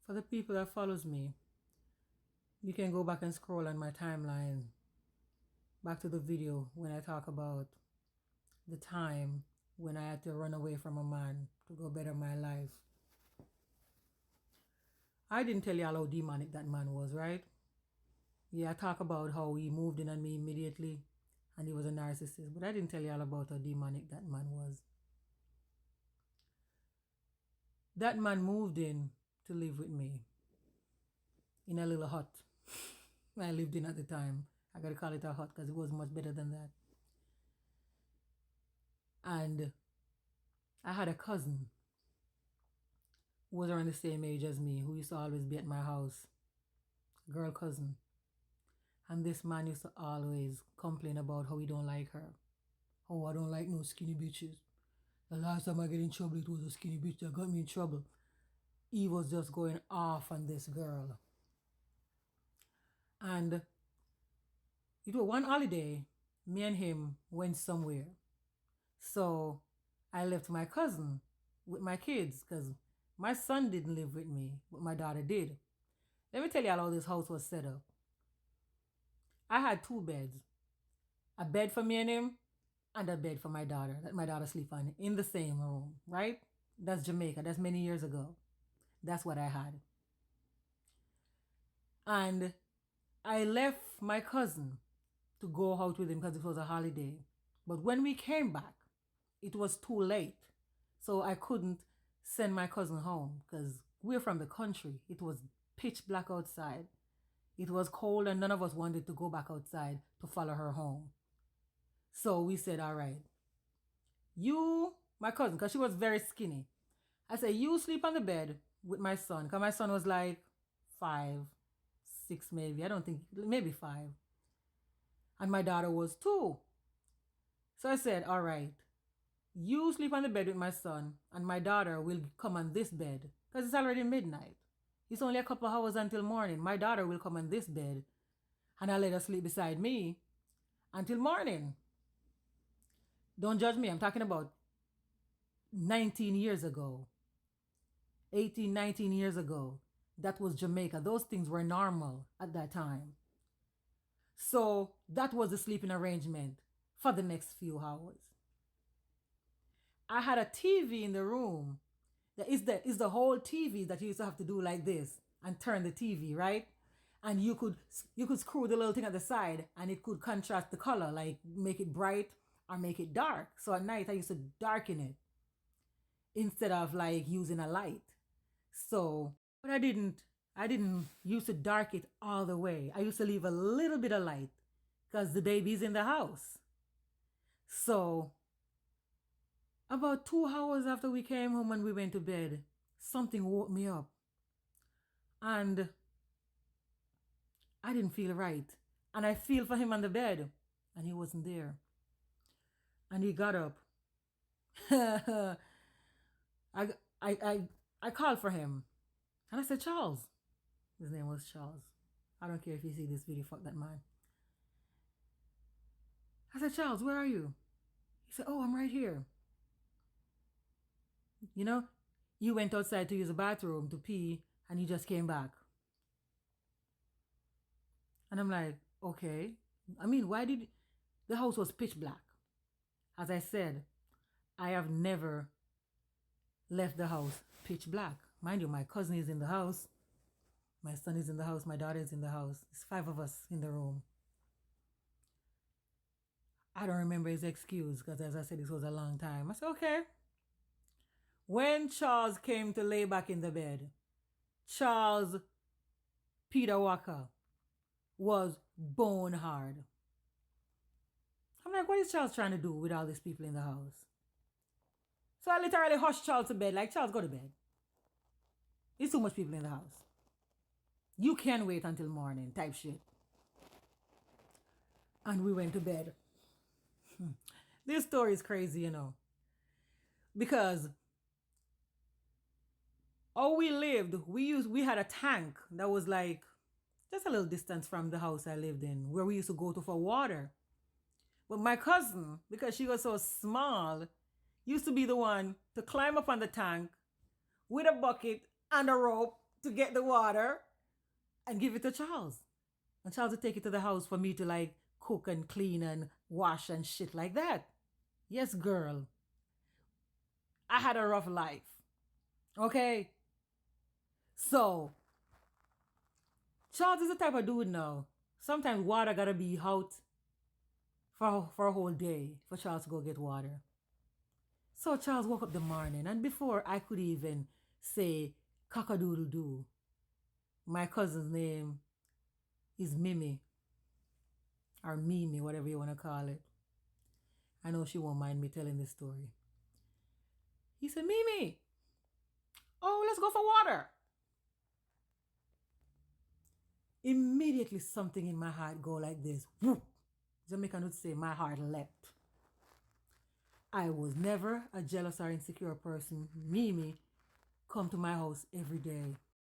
For the people that follows me, you can go back and scroll on my timeline back to the video when I talk about the time when I had to run away from a man to go better my life. I didn't tell y'all how demonic that man was, right? Yeah, I talk about how he moved in on me immediately and he was a narcissist, but I didn't tell y'all about how demonic that man was. That man moved in to live with me in a little hut I lived in at the time. I gotta call it a hut because it was much better than that. And I had a cousin who was around the same age as me who used to always be at my house, girl cousin. And this man used to always complain about how he don't like her. Oh, I don't like no skinny bitches. The last time I get in trouble, it was a skinny bitch that got me in trouble. He was just going off on this girl. And it was one holiday, me and him went somewhere. So I left my cousin with my kids because my son didn't live with me, but my daughter did. Let me tell you how this house was set up. I had 2 beds. A bed for me and him and a bed for my daughter that my daughter sleep on in the same room, right? That's Jamaica. That's many years ago. That's what I had. And I left my cousin to go out with him because it was a holiday. But when we came back, it was too late. So I couldn't send my cousin home because we're from the country. It was pitch black outside. It was cold and none of us wanted to go back outside to follow her home. So we said, all right, you, my cousin, because she was very skinny. I said, you sleep on the bed with my son. Because my son was like 5, 6 maybe. I don't think, maybe 5. And my daughter was 2. So I said, all right, you sleep on the bed with my son and my daughter will come on this bed because it's already midnight. It's only a couple hours until morning. My daughter will come on this bed and I'll let her sleep beside me until morning. Don't judge me. I'm talking about 19 years ago, 18, 19 years ago. That was Jamaica. Those things were normal at that time. So that was the sleeping arrangement for the next few hours. I had a TV in the room. That is the whole TV that you used to have to do like this and turn the TV, right? And you could screw the little thing at the side and it could contrast the color, like make it bright or make it dark. So at night I used to darken it instead of like using a light. So, but I didn't used to dark it all the way. I used to leave a little bit of light because the baby's in the house. So about 2 hours after we came home and we went to bed, something woke me up. And I didn't feel right. And I feel for him on the bed. And he wasn't there. And he got up. I called for him. And I said, Charles. His name was Charles. I don't care if you see this video, fuck that man. I said, Charles, where are you? He said, oh, I'm right here. You know, you went outside to use the bathroom to pee and you just came back. And I'm like, okay. I mean, why did the house was pitch black? As I said, I have never left the house pitch black. Mind you, my cousin is in the house. My son is in the house. My daughter is in the house. It's 5 of us in the room. I don't remember his excuse because, as I said, this was a long time. I said, okay. When Charles came to lay back in the bed, Charles Peter Walker was bone hard. I'm like, what is Charles trying to do with all these people in the house? So I literally hushed Charles to bed, like, Charles, go to bed. There's too much people in the house. You can wait until morning, type shit. And we went to bed. This story is crazy, you know. Because how we lived, we had a tank that was like just a little distance from the house I lived in, where we used to go to for water. But my cousin, because she was so small, used to be the one to climb up on the tank with a bucket and a rope to get the water and give it to Charles. And Charles would take it to the house for me to like cook and clean and wash and shit like that. Yes, girl. I had a rough life. Okay? So, Charles is the type of dude now. Sometimes water gotta be out for a whole day for Charles to go get water. So Charles woke up the morning, and before I could even say cock-a-doodle-doo, my cousin's name is Mimi, or Mimi, whatever you want to call it. I know she won't mind me telling this story. He said, Mimi, oh, let's go for water. Immediately something in my heart go like this. Whoop. Jamaican would say my heart leapt. I was never a jealous or insecure person. Mimi come to my house every day.